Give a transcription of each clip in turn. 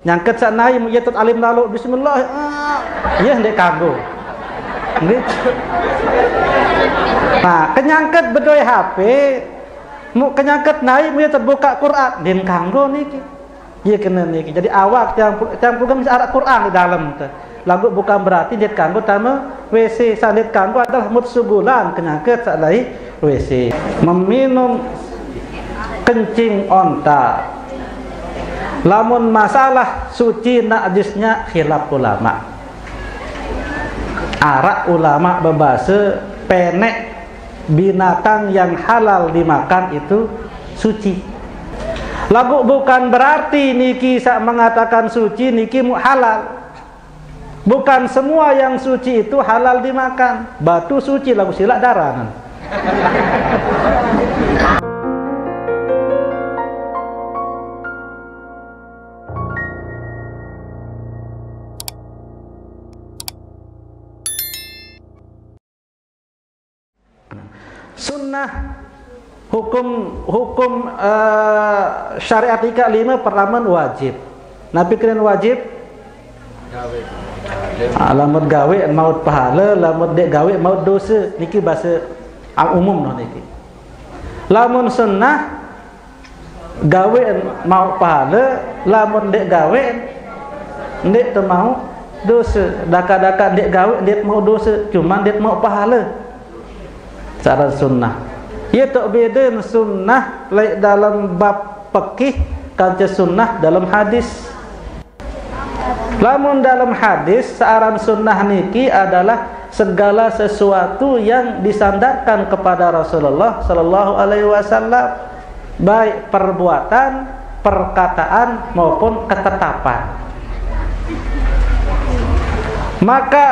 Nyangket sak nai mujatut alim lalu bismillah. Ya ndek kanggo. Gitu. Nah, kenyangket bedoy HP, mu kenyangket nai mujatut buka Quran, din kanggo niki. Iya kena niki. Jadi awak yang program bisa arah Quran di dalam teh. Lagu bukan berarti dia kanggo tama WC sanit kanggo adalah mutsubulan kenyangket sak nai WC. Meminum kencing onta. Lamun masalah suci najisnya khilaf ulama. Arak ulama berbahasa penek binatang yang halal dimakan itu suci. Lagu bukan berarti niki sak mengatakan suci niki halal. Bukan semua yang suci itu halal dimakan. Batu suci lagu silak darah. Sunnah hukum syariat ika 5 pertama wajib. Nabi keren wajib lamun gawe maut pahala, lamun dek gawe maut dosa. Niki bahasa umum no niki. Lamun sunnah gawe maut pahala, lamun dek gawe dek teu mau dosa. Daka-daka dek gawe dek mau dosa, cuman dek mau pahala. Cara sunnah. Ia tak beda sunnah dalam bab fikih kaca sunnah dalam hadis. Lamun dalam hadis searan sunnah niki adalah segala sesuatu yang disandarkan kepada Rasulullah sallallahu alaihi wasallam, baik perbuatan, perkataan maupun ketetapan. Maka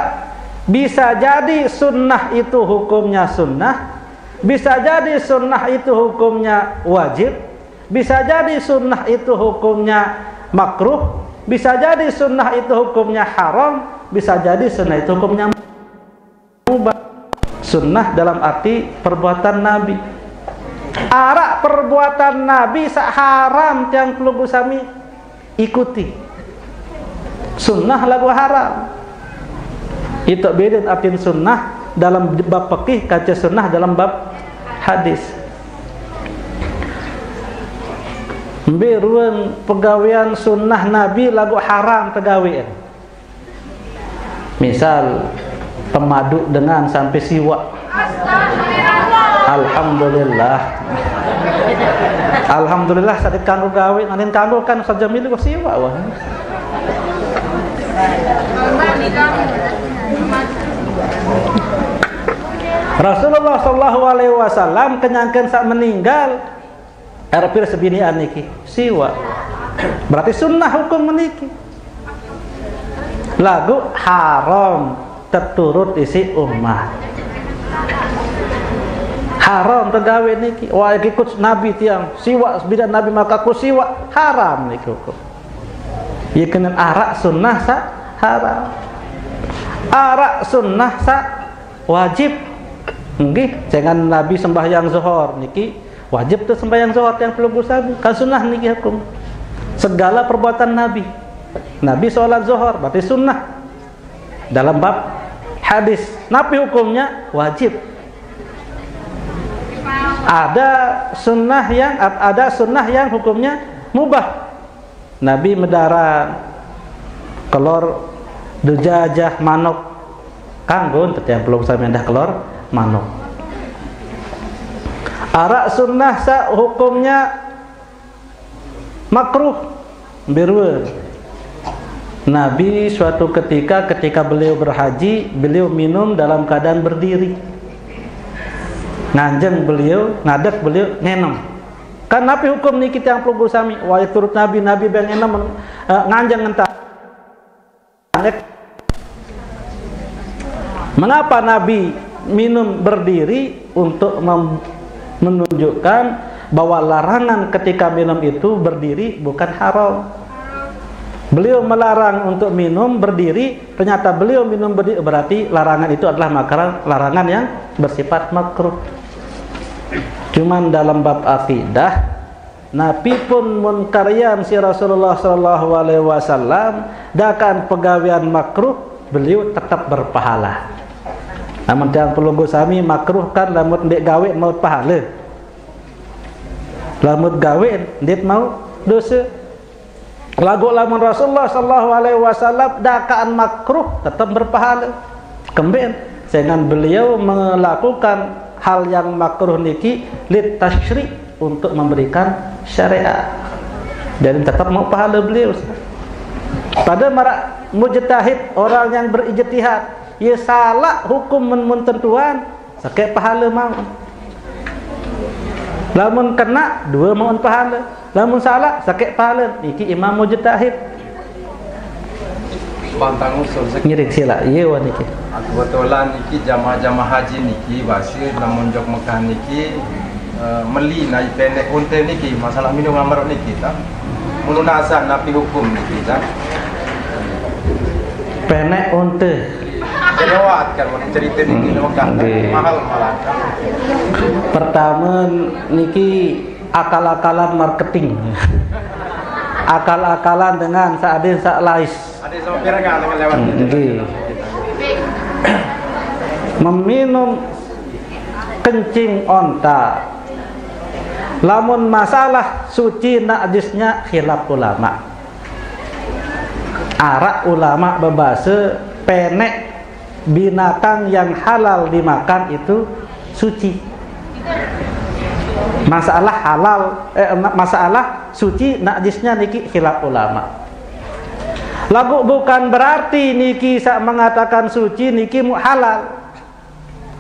bisa jadi sunnah itu hukumnya sunnah, bisa jadi sunnah itu hukumnya wajib, bisa jadi sunnah itu hukumnya makruh, bisa jadi sunnah itu hukumnya haram, bisa jadi sunnah itu hukumnya mubah. Sunnah dalam arti perbuatan Nabi. Arak perbuatan Nabi sak haram yang perlu sami ikuti. Sunnah lagu haram. Itu beda arti sunnah dalam bab fikih kaca sunnah dalam bab hadis. Beruan pegawaian sunnah Nabi lagu haram pegawaian. Misal pemadu dengan sampai siwak. Alhamdulillah. Alhamdulillah sadik kanggo gawe nganin kanggo kan saja milik siwak wah. Rasulullah sallallahu alaihi wasallam kenyangkeun sak meninggal erpir sebinian niki siwa. Berarti sunnah hukum meniki. Lagu haram teturut isi ummah. Haram tegawe niki. Wah ikut Nabi tiang siwa bidan Nabi maka ku siwa haram niki hukum. Ieu kena arak sunnah sak haram. Arak sunnah sak wajib. Nggih, jangan Nabi sembahyang zuhur niki wajib tuh sembahyang zuhur yang perlu sabi. Kan sunnah niki hukum. Segala perbuatan Nabi. Nabi sholat zuhur berarti sunnah. Dalam bab hadis, Nabi hukumnya wajib. Ada sunnah yang hukumnya mubah. Nabi medarang kelor dujajah manuk kanggo yang belum saya mendah kelor manuk. Arak sunnah sa hukumnya makruh berwe. Nabi suatu ketika beliau berhaji, beliau minum dalam keadaan berdiri. Nganjeng beliau, ngadek beliau ngenem. Kan Nabi hukum ni kita yang perlu sami. Wa turut Nabi ben ngenem nganjeng entah. Mengapa Nabi minum berdiri? Untuk menunjukkan bahwa larangan ketika minum itu berdiri bukan haram. Beliau melarang untuk minum berdiri, ternyata beliau minum berdiri, berarti larangan itu adalah larangan yang bersifat makruh. Cuman dalam bab akidah Nabi pun munkaryan si Rasulullah sallallahu alaihi wasallam dakan pegawaian makruh, beliau tetap berpahala. Namun jangan perlu gosami makruh kan lamun dek gawe mau pahala. Lamun gawe dek mau dosa. Lagu lamun Rasulullah sallallahu alaihi wasallam dakan makruh tetap berpahala. Kemudian dengan beliau melakukan hal yang makruh niki lit tasyri' untuk memberikan syariat, dan tetap mau pahala beliau. Pada para mujtahid, orang yang berijtihad, ia salah hukum mententuan sakit pahala mau. Lamun kena dua mau pahala, lamun salah sakit pahala. Niki imam mujtahid. Bantang usul ngirik sila iya wa niki. Kebetulan niki jamaah haji niki basir namun jok Mekah niki meli naik pendek unte niki masalah minum ngamar niki ta melunasan napi hukum niki ta pendek unte lewat kan cerita niki Mekah mahal malah. Pertama niki akal-akalan marketing. Akal-akalan dengan saadin saklais. Ada sama pirangan dengan lewat niki. Meminum kencing onta, lamun masalah suci najisnya khilaf ulama. Arak ulama berbahasa penek binatang yang halal dimakan itu suci. Masalah halal masalah suci najisnya niki khilaf ulama. Lagu bukan berarti niki sak mengatakan suci niki halal.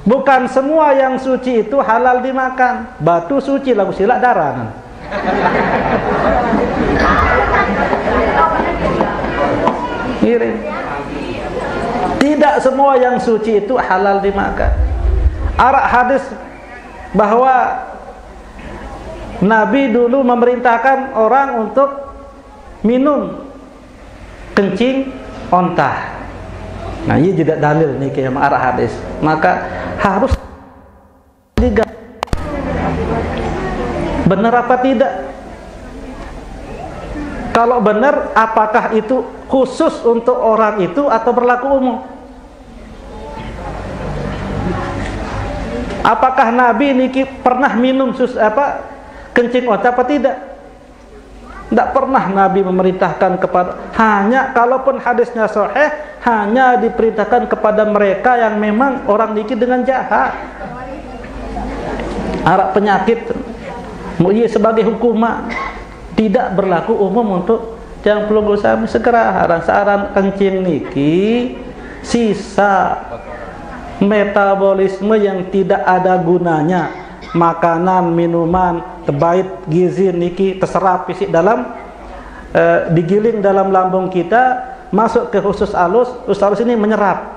Bukan semua yang suci itu halal dimakan. Batu suci lagu silak darah. Iri. Tidak semua yang suci itu halal dimakan. Arak hadis bahwa Nabi dulu memerintahkan orang untuk minum kencing onta. Nah, ini tidak dalil nih kayak arah hadis. Maka harus digali. Benar apa tidak? Kalau benar, apakah itu khusus untuk orang itu atau berlaku umum? Apakah Nabi niki pernah minum kencing onta apa tidak? Tidak pernah Nabi memerintahkan kepada, hanya kalaupun hadisnya sahih, hanya diperintahkan kepada mereka yang memang orang niki dengan jahat. Arak penyakit mu'iyah sebagai hukuman, tidak berlaku umum untuk yang perlu sami segera saran kencing niki sisa metabolisme yang tidak ada gunanya, makanan, minuman, terbaik gizi niki terserap isi dalam digiling dalam lambung kita, masuk ke usus halus ini menyerap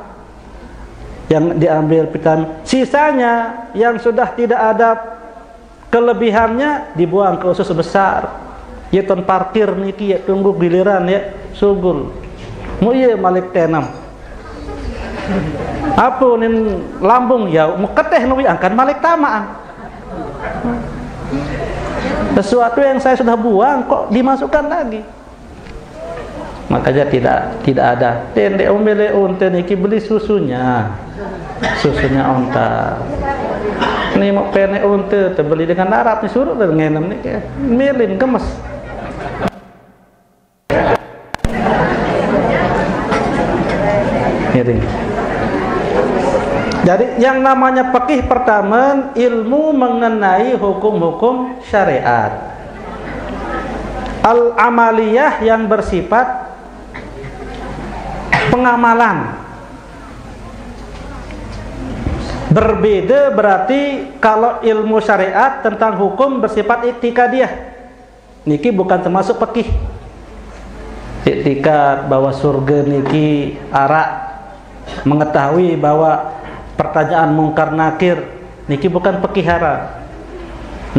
yang diambil vitamin, sisanya yang sudah tidak ada kelebihannya dibuang ke usus besar. Ya ton parkir niki ya tunggu giliran ya sugul. Mu ieu malik tenam. Apa nin lambung ya meketeh nu angkan malik tamaan. Sesuatu yang saya sudah buang kok dimasukkan lagi. Makanya tidak ada. Tende ombele unte niki beli susunya onta. Ini mau pene unte terbeli dengan Arab nih suruh dengan niki milin gemes. Jadi yang namanya fikih pertama ilmu mengenai hukum-hukum syariat. Al-amaliyah yang bersifat pengamalan. Berbeda berarti kalau ilmu syariat tentang hukum bersifat iktikadiyah. Niki bukan termasuk fikih. Iktikad bahwa surga niki arak, mengetahui bahwa pertanyaan mungkar nakir niki bukan fikih haram.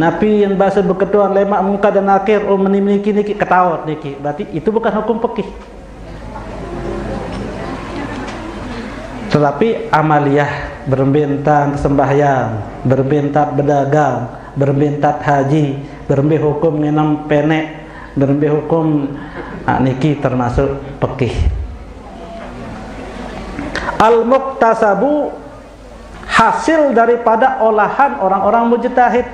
Nabi yang bahasa berketuan lemak mungkar dan nakir menimiki niki ketawat niki, berarti itu bukan hukum fikih. Tetapi amaliyah, berbentang sembahyang, berbentak berdagang, berbentak haji, berembe hukum minum penek, berembe hukum niki termasuk fikih. Al-muktasabu hasil daripada olahan orang-orang mujtahid.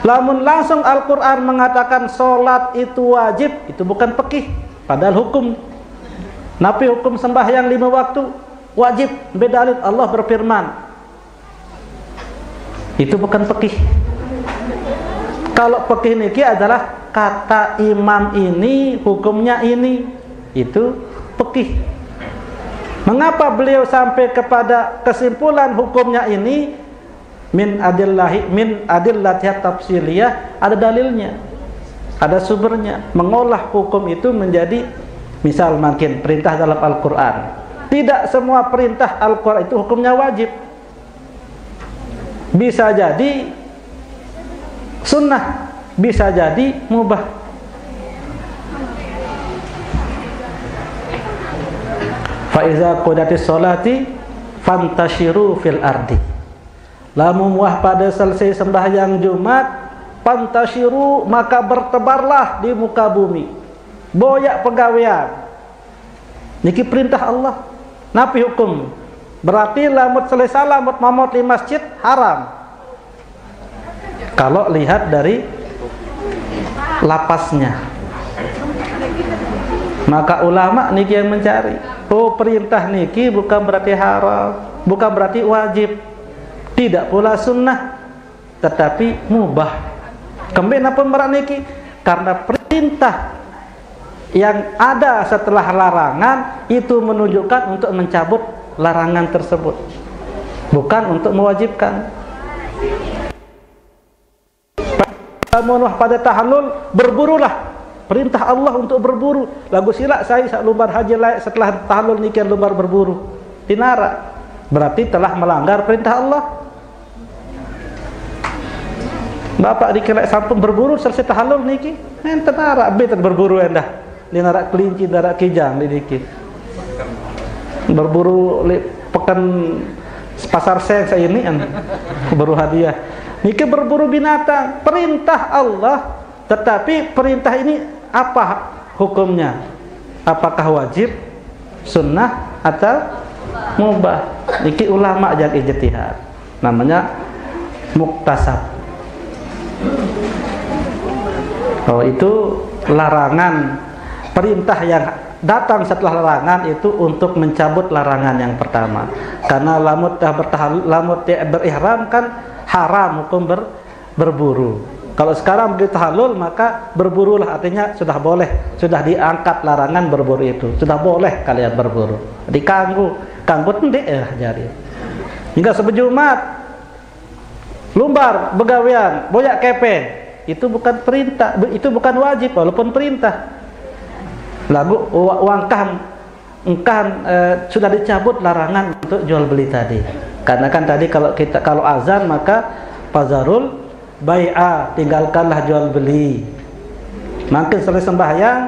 Lamun langsung Al-Quran mengatakan solat itu wajib, itu bukan fikih, padahal hukum. Napi hukum sembahyang 5 waktu wajib, bedalil Allah berfirman, itu bukan fikih. Kalau fikih niki adalah kata imam ini, hukumnya ini, itu fikih. Mengapa beliau sampai kepada kesimpulan hukumnya ini? Min adillati tafsiliyah, ada dalilnya, ada sumbernya. Mengolah hukum itu menjadi, misal makin perintah dalam Al-Quran. Tidak semua perintah Al-Quran itu hukumnya wajib. Bisa jadi sunnah, bisa jadi mubah. Faiza qudatis sholati fantashiru fil ardi. Lamun wah pada selesai sembahyang Jumat, fantashiru maka bertebarlah di muka bumi. Boyak pegawaian. Niki perintah Allah. Napi hukum. Berarti lamut selesai lamut mamot di masjid haram. Kalau lihat dari lapasnya. Maka ulama niki yang mencari. Oh, perintah niki bukan berarti haram, bukan berarti wajib, tidak pula sunnah, tetapi mubah. Kenapa merak niki? Karena perintah yang ada setelah larangan itu menunjukkan untuk mencabut larangan tersebut, bukan untuk mewajibkan. Pada tahallul berburulah. Perintah Allah untuk berburu. Lagu silak saya lumbar haji layak setelah tahallul niki lumbar berburu. Tinara. Berarti telah melanggar perintah Allah. Bapak dikira sampun berburu selesai tahallul niki. Enten nara betul berburu endah. Di nara kelinci, nara kijang di niki. Berburu pekan pasar seng saya ini berburu hadiah. Niki berburu binatang. Perintah Allah. Tetapi perintah ini apa hukumnya? Apakah wajib, sunnah, atau mubah? Niki ulama yang ijtihad. Namanya muktasab. Oh, itu larangan. Perintah yang datang setelah larangan itu untuk mencabut larangan yang pertama. Karena lamut berihram kan haram hukum berburu. Kalau sekarang begitu halul maka berburulah, artinya sudah boleh, sudah diangkat larangan berburu itu, sudah boleh kalian berburu. Dikanggu ndek jadi. Hingga sebejumat lumbar begawian, boyak kepeng, itu bukan perintah, itu bukan wajib walaupun perintah. Lagu engkan sudah dicabut larangan untuk jual beli tadi. Karena kan tadi kalau azan maka fazarul bai'a, tinggalkanlah jual beli. Makin selesai sembahyang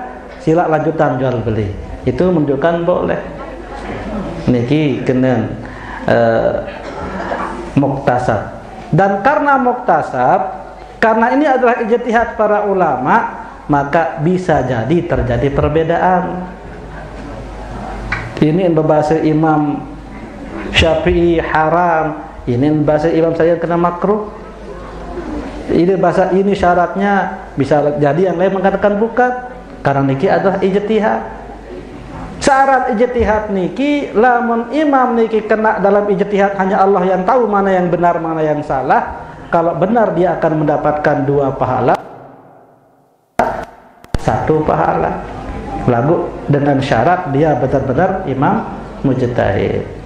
sila lanjutan jual beli. Itu menunjukkan boleh. Niki kena muktasab. Dan karena muktasab, karena ini adalah ijtihad para ulama, maka bisa jadi terjadi perbedaan. Ini bahasa Imam Syafi'i haram, ini bahasa Imam saya kena makruh. Ini bahasa ini syaratnya, bisa jadi yang lain mengatakan bukan. Karena niki adalah ijtihad. Syarat ijtihad niki, lamun imam niki kena dalam ijtihad, hanya Allah yang tahu mana yang benar mana yang salah. Kalau benar dia akan mendapatkan 2 pahala, 1 pahala. Lalu dengan syarat dia benar-benar imam mujtahid.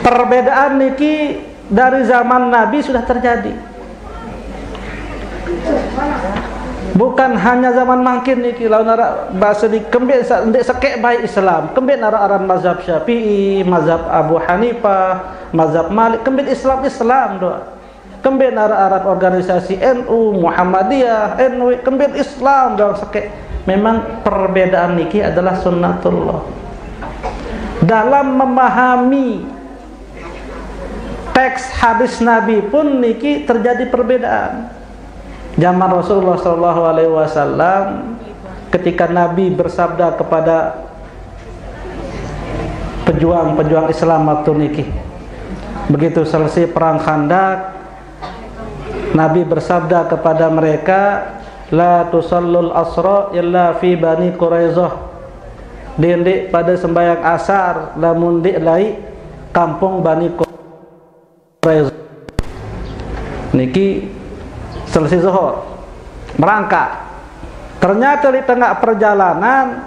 Perbedaan niki dari zaman Nabi sudah terjadi. Bukan hanya zaman makin niki, lawan nara bahasa di kembali ndek sekek baik Islam, kembali nara aran mazhab Syafi'i, mazhab Abu Hanifah, mazhab Malik, kembali Islam doa. kembali arah organisasi NU, Muhammadiyah, NU, kembali Islam dalam sekek. Memang perbedaan niki adalah sunnatullah. Dalam memahami teks hadis Nabi pun niki terjadi perbedaan. Zaman Rasulullah SAW ketika Nabi bersabda kepada pejuang-pejuang Islam waktu niki, begitu selesai perang Khandaq, Nabi bersabda kepada mereka, la tusallul asra illa fi bani Quraizah. Dindik pada sembahyang asar lamun dik lai kampung Bani Quraizah. Niki selesai zuhur merangkak. Ternyata di tengah perjalanan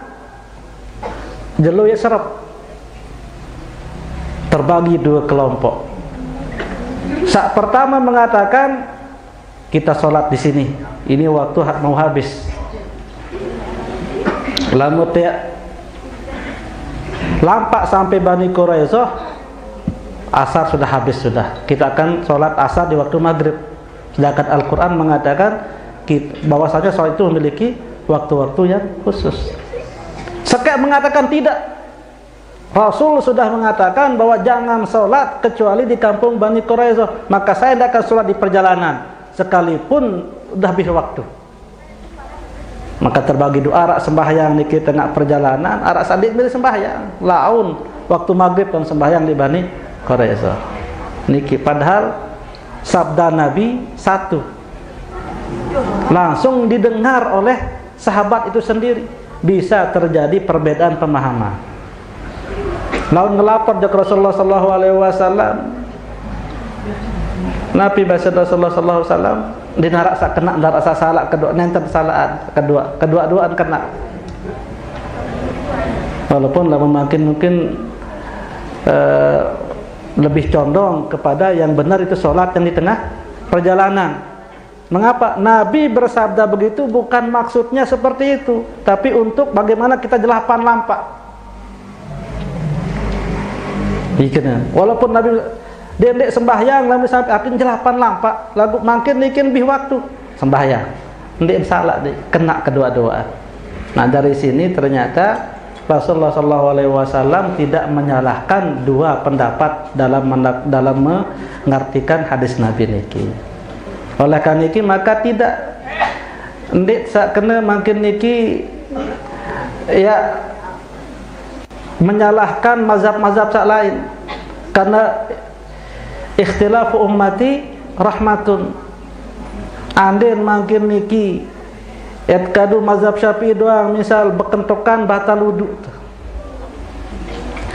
jelui serep terbagi dua kelompok. Saat pertama mengatakan kita sholat di sini, ini waktu mau habis. Lalu lampak sampai Bani Quraizah, asar sudah habis sudah. Kita akan sholat asar di waktu maghrib. Sedangkan Al-Quran mengatakan bahwasanya sholat itu memiliki waktu-waktu yang khusus. Sekek mengatakan tidak. Rasul sudah mengatakan bahwa jangan sholat kecuali di kampung Bani Quraizah. Maka saya tidak akan sholat di perjalanan sekalipun sudah habis waktu. Maka terbagi dua arak sembahyang niki tengah perjalanan, arak sadik milih sembahyang laun waktu maghrib dan sembahyang di Bani Quraizah niki. Padahal sabda Nabi satu, langsung didengar oleh sahabat itu sendiri. Bisa terjadi perbedaan pemahaman. Laun ngelapor jak Rasulullah sallallahu alaihi wasallam, Nabi bahasa Rasulullah sallallahu alaihi wasallam dinarak sak kena ndarak sak salah kedua nenten kesalahan kedua-duaan kena. Walaupun lah mungkin lebih condong kepada yang benar itu sholat yang di tengah perjalanan. Mengapa? Nabi bersabda begitu bukan maksudnya seperti itu, tapi untuk bagaimana kita jelapan lampak. Ikan. Walaupun Nabi dendek sembahyang lalu sampai akhirnya jelapan lampak, lalu makin lebih waktu sembahyang. Ndek salah kena kedua-dua. Nah dari sini ternyata Rasulullah SAW tidak menyalahkan dua pendapat dalam mengartikan hadis Nabi niki. Oleh karena niki maka tidak ndek kena makin niki ya menyalahkan mazhab-mazhab lain, karena ikhtilafu ummati rahmatun. Andin makin niki kadu mazhab Syafi'i doang, misal bekentokan batal wudu,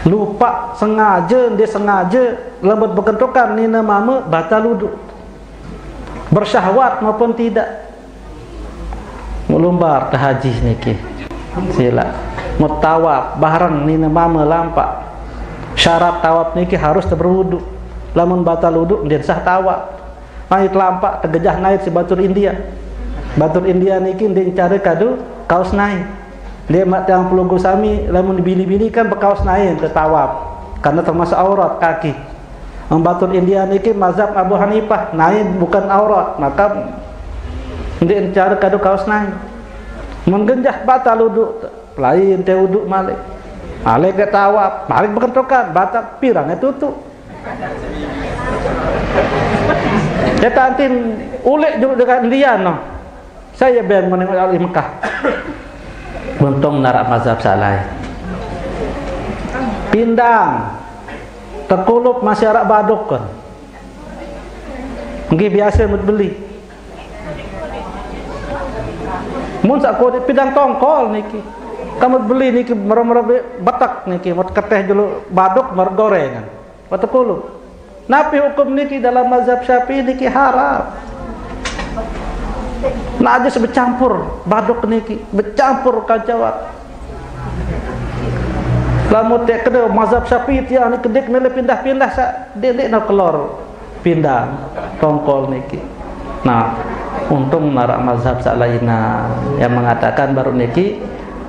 lupa sengaja dia sengaja lembut bekentokan nina mama batal wudu, bersyahwat maupun tidak, melumbar ke haji niki sila mutawaf bareng nina mama lampak, syarat tawaf niki harus berwudu. Lamun batal wudu dia sah tawaf. Naik lampak tegejah naik si batur India. Batur India niki dia cari kadu kaos naik. Dia yang pelugu sami lamun dibili-bili kan berkaos naik ke tawaf karena termasuk aurat kaki. Batur India niki mazhab Abu Hanifah naik bukan aurat, maka dia cari kadu kaos naik. Menggenjah batal wudu, lain teh wudu malik. Malik ke tawaf, malik berkentokan batal pirangnya tutup. Ya tantin ulek juga dekat India no. Saya biar menengok di Mekah. Untung narak mazhab salah. Pindang terkulup masyarakat badok kan. Mungkin biasa mut beli. Mun sak kode pindang tongkol niki. Kamu beli niki merem-merem batak niki mut keteh dulu badok mergorengan. Terkulup. Napi hukum niki dalam mazhab Syafi'i niki haram. Najis bercampur badok niki, bercampur kacawat. Lamun tek kena mazhab Syafi'i tiang ni kedik mele pindah-pindah sak dek nak kelor pindah tongkol niki. Nah, untung narak mazhab sak lainna yang mengatakan baru niki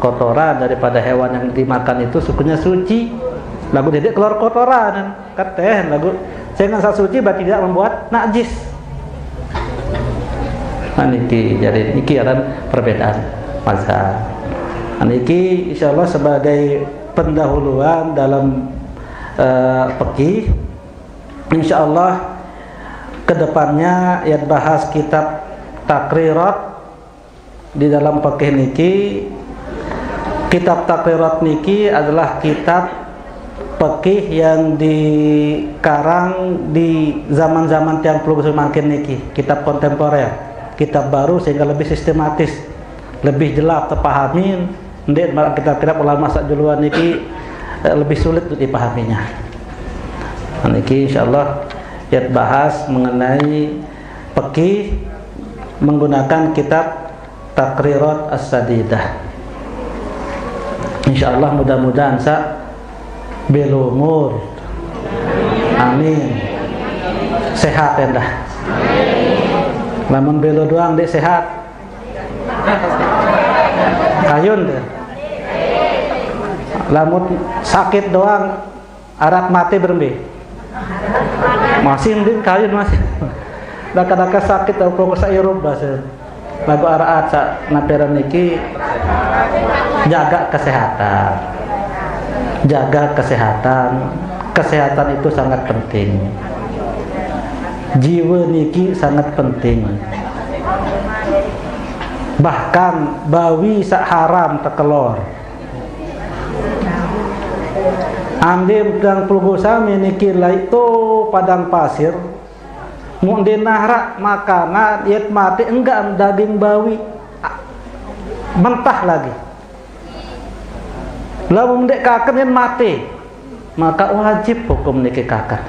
kotoran daripada hewan yang dimakan itu sukunya suci. Lagu dedek keluar kotoran kateh lagu saya nggak suci berarti tidak membuat najis. Niki jadi niki ada perbedaan mazhab. Niki insyaallah sebagai pendahuluan dalam fikih. Insyaallah kedepannya ya bahas kitab Taqrirat di dalam fikih niki. Kitab Taqrirat niki adalah kitab fikih yang dikarang di zaman-zaman tiang puluh semakin niki, kitab kontemporer, kitab baru sehingga lebih sistematis, lebih jelas terpahamin. Ndek kitab-kitab ulama sak duluan niki lebih sulit untuk dipahaminya. Niki insyaallah ya bahas mengenai fikih menggunakan kitab Taqrirat As-Sadidah. Insyaallah mudah-mudahan belumur, amin, sehat ya dah. Lamun belo doang dek sehat, kayun deh. Lamun sakit doang, arak mati berembe, masih mending kayun masih. Daka-daka sakit atau prokosa Eropa bahasa. Lagu araat sa naperan niki jaga kesehatan. Jaga kesehatan. Kesehatan itu sangat penting. Jiwa niki sangat penting. Bahkan bawi sak haram tekelor. Andim dan puluh sami niki itu padang pasir. Mun dinahrak makanan yet mati enggak daging bawi mentah lagi. Lalu mendek kaken yang mati, maka wajib hukum niki kaken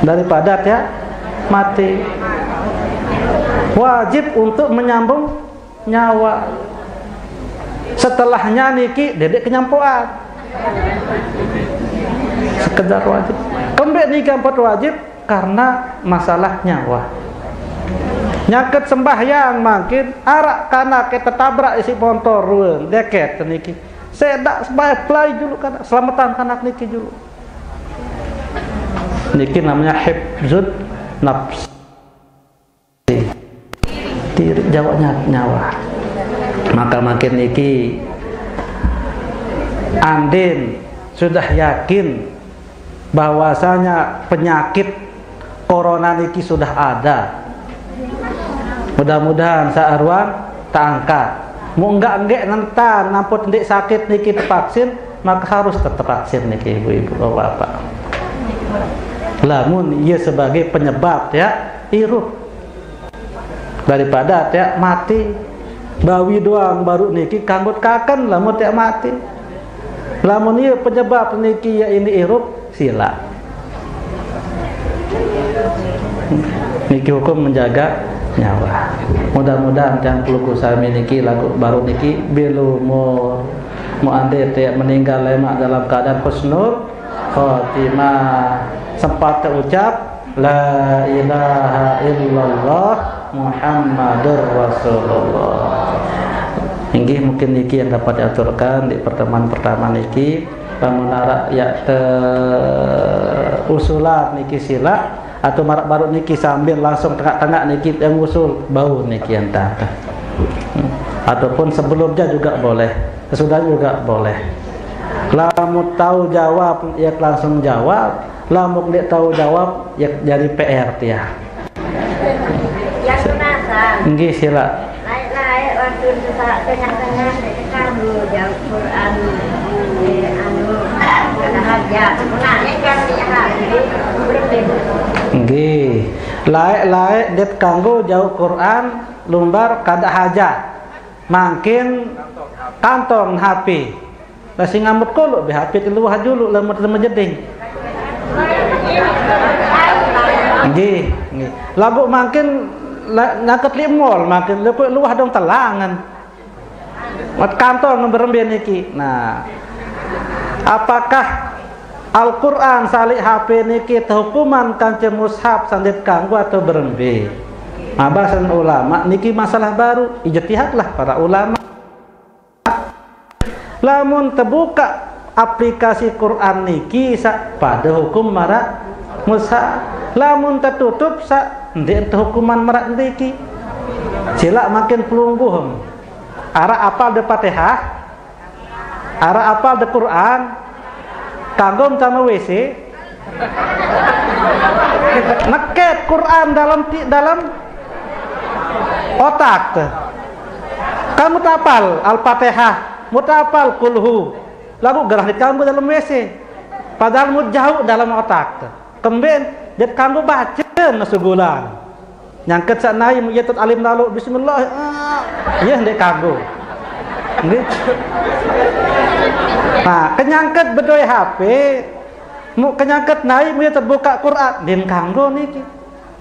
daripada ya mati. Wajib untuk menyambung nyawa. Setelahnya niki dedek kenyampuan. Sekedar wajib. Kembali niki empat wajib karena masalah nyawa. Nyaket sembahyang makin arak kana kita tabrak isi motor ruang deket niki. Sedak sembahyang play dulu kan selamatan kanak niki dulu. Niki namanya hifzud nafs. Diri jawabnya nyawa. Maka makin niki andin sudah yakin bahwasanya penyakit corona niki sudah ada. Mudah-mudahan saarwan tak angkat. Mau enggak nentan nampun ndik sakit niki divaksin, maka harus tetap vaksin niki ibu-ibu bapak. Lamun ia sebagai penyebab ya irup daripada ya mati. Bawi doang baru niki kanggut kaken lamun ya mati. Lamun ia penyebab niki ya ini irup sila. Niki hukum menjaga nyawa. Mudah-mudahan yang puluh sami niki lagu baru niki belumur mu ande teh meninggal lemak dalam keadaan husnul khatimah, sempat terucap la ilaha illallah Muhammadur Rasulullah. Inggih mungkin niki yang dapat diaturkan di pertemuan pertama niki pamunara ya usulan niki sila atau marak baru niki sambil langsung tengah-tengah niki yang usul bau niki yang tak. Ataupun sebelumnya juga boleh, sesudah juga boleh. Lamun tahu jawab ya langsung jawab, lamun dia tahu jawab ya jadi PR dia. Yang sunatan. Nggih sila. Naik waktu tengah-tengah kamu jawab Quran anu ada hajat. Munanya kan ya nggih. Laek-laek det kanggo jauh Quran lumbar kada hajat. Mangkin kantong HP. Lah sing ngambut kulo be HP ti luwah dulu lemut jeding. Nggih, nggih. Lagu mangkin naket li mall makin luwah dong telangan. Mat kantong berembe niki. Nah, apakah Al-Quran salih HP niki hukuman kance mushaf sandit kanggo atau berembe? Bahasan ulama niki masalah baru, ijtihadlah para ulama. Lamun terbuka aplikasi Quran niki pada hukum marak mushaf. Lamun tertutup ndek hukuman marak niki. Sila makin pelungguh. Ara apal de Fatihah, ara apal de Quran, kagum sama WC. Neket Quran dalam otak tuh. Kamu tapal Al-Fatihah, mu tapal kulhu. Lagu gerah di kamu dalam WC. Padahal mu jauh dalam otak tuh. Kemudian dia kamu baca nasugulan. Nyangket sanai mu yatut alim lalu bismillah. Iya ndek kamu. Nah, kenyangket bedoy HP, mu kenyangket naik mu terbuka Quran, din kanggo niki.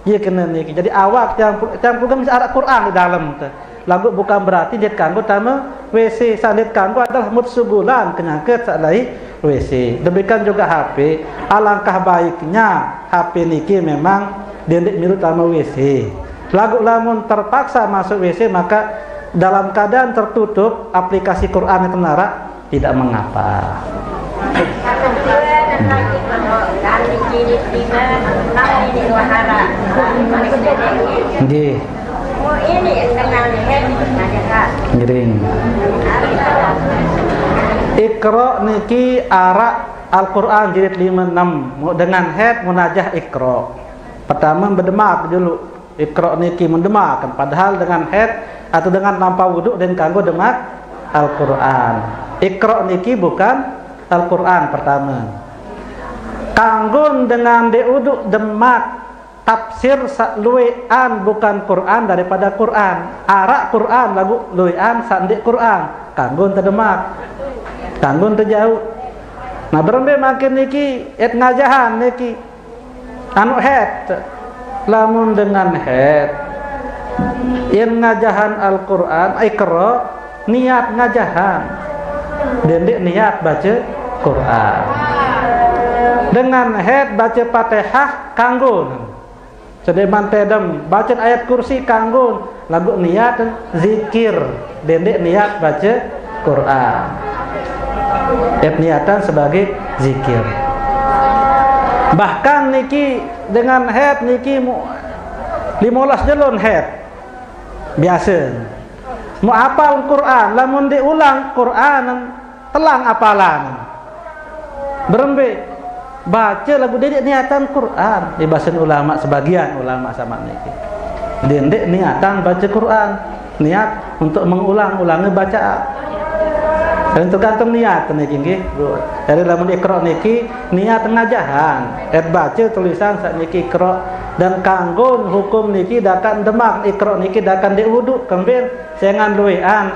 Iya kena niki. Jadi awak yang program arah Quran di dalam tuh. Lagu bukan berarti dia kanggo tama WC sanit kanggo adalah mutsugulan kenyangket salai WC. Demikian juga HP. Alangkah baiknya HP niki memang dendek miru tama WC. Lagu lamun terpaksa masuk WC maka dalam keadaan tertutup aplikasi Quran itu narak tidak mengapa. Nggih. Ngiring. Iqra niki arak Al-Quran jilid 56 dengan head munajah Iqra. Pertama berdemak dulu. Iqra niki mendemak, padahal dengan head atau dengan tanpa wudhu dan kanggo demak Al-Quran. Iqra niki bukan Al-Quran pertama. Kanggo dengan wudhu demak tafsir luwean bukan Quran daripada Quran. Arak Quran lagu luwean sandik Quran. Kanggo terdemak. Kanggo terjauh. Nah berembe makin niki et ngajahan niki anu head. Lamun dengan head yang ngajahan Al-Quran Iqra niat ngajahan dendek niat baca Quran dengan head baca Fatihah kanggo sedeman tedem baca ayat kursi kanggo lagu niat zikir dendek niat baca Quran niatan sebagai zikir. Bahkan niki dengan head niki 15 jelon head biasa mau apal Quran lamun diulang Quran telang apalan berembe baca lagu dedek niatan Quran dibahasin ulama sebagian ulama sama niki dedek niatan baca Quran niat untuk mengulang-ulangi bacaan dan tergantung niat niki nggih dari lamun Iqra niki niat ngajahan baca tulisan sak niki Iqra dan kanggo hukum niki dakan demak Iqra niki dakan diwudu kemudian sengan luwean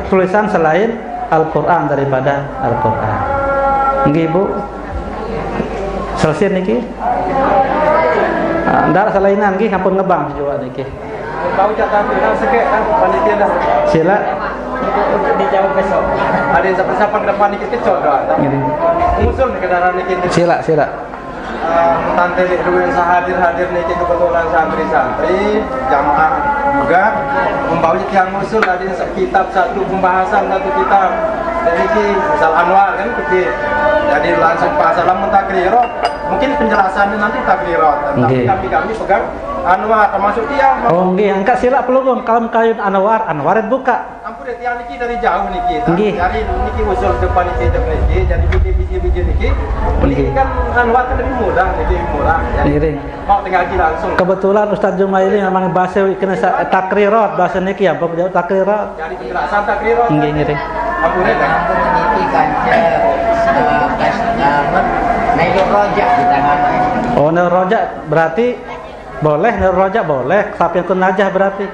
tulisan selain Al-Quran daripada Al-Quran nggih Bu selesai niki ndak salainan nggih ampun ngebang juga niki tahu catatan final sekek kan panitia dah sila untuk dijawab besok ada yang siapa ke depan niki kecot dah musul nih kendaraan niki sila tante dulu yang hadir niki kebetulan santri-santri jamaah juga membawa tiang musul ada kitab satu pembahasan satu kitab jadi niki misal Anwar kan jadi langsung pasalah mentakrirat mungkin penjelasannya nanti takrirat tapi kami pegang Anwar termasuk tiang nggih angkat sila pelungun kalau kayun Anwar buka ampun tiang niki dari jauh niki dari niki usul depan niki jadi biji niki ini kan Anwar kan lebih mudah lebih murah jadi mau tinggal langsung kebetulan Ustaz Jumaili memang bahasa kena takrirat bahasa niki ya Bapak takrirat jadi penjelasan takrirat nggih ampun niki kanca Nailur Rojak di tangan. Oh, Nailur Rojak berarti boleh, Nailur Rojak boleh, tapi yang najah berarti.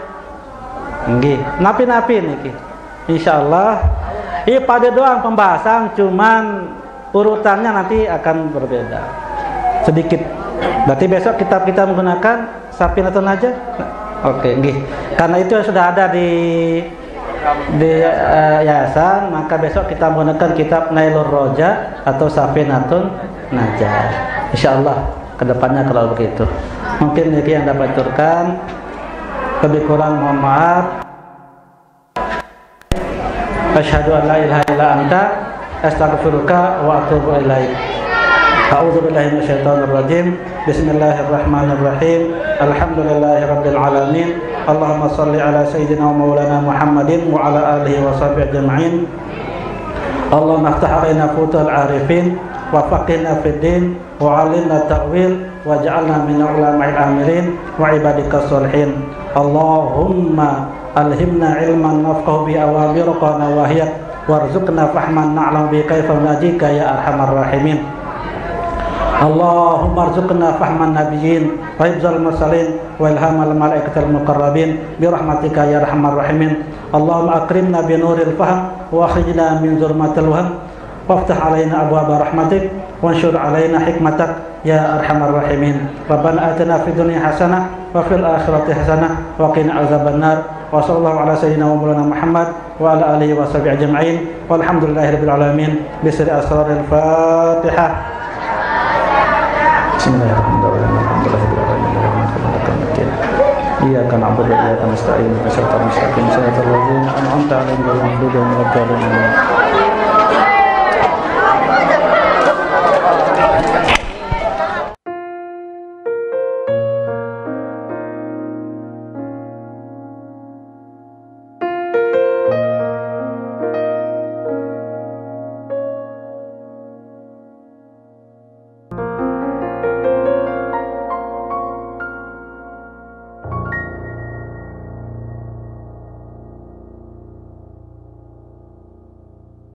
Nggih, napi-napi niki. Insyaallah. Ini pada doang pembahasan cuman urutannya nanti akan berbeda. Sedikit. Berarti besok kita menggunakan Safin atau Najah? Oke, nggih. Karena itu sudah ada di yayasan, maka besok kita menggunakan kitab Nailur Roja atau Safinatun Najah. Insyaallah kedepannya kalau begitu. Mungkin ini yang dapat aturkan, lebih kurang mohon maaf. Asyhadu an la ilaha illa anta astaghfiruka wa atubu ilaik. A'udzubillahi minasyaitonir rajim. Bismillahirrahmanirrahim. Alhamdulillahirabbil alamin. Allahumma shalli ala sayyidina wa maulana Muhammadin wa ala alihi wa sahbihi ajma'in. Allahumma iftah alaina futuhal arifin wa faqihna fid din wa 'allimna ta'wil waj'alna min ulama'il amilin wa ibadikas sholihin. Allahumma alhimna ilman nafqahu bi awamir wa nawahiyak warzuqna fahman na'lam bi kaifa najika ya arhamar rahimin. Allahumma arzuqna fahman nabiyyin wa hifzal mursalin wa ilhamal malaikatil muqarrabin bi rahmatika ya arhamar rahimin. Allahumma akrimna bi nuril fahm wa akhrijna min zulmatil wahm waftah alaina abwaaba rahmatik wanshur alaina hikmatak ya arhamar rahimin. Rabbana atina fid dunya hasanah wa fil akhirati hasanah wa qina azabannar. Wa sallallahu ala sayyidina wa maulana Muhammad wa ala alihi wa sahbihi ajma'in. Walhamdulillahirabbil alamin. Bisri asraril Fatihah. Bismillahirrahmanirrahim. Alhamdulillahirabbil alamin. Iyyaka na'budu wa iyyaka nasta'in. Ihdinas siratal mustaqim. Shiratal ladzina an'amta 'alaihim ghairil maghdubi 'alaihim waladdallin.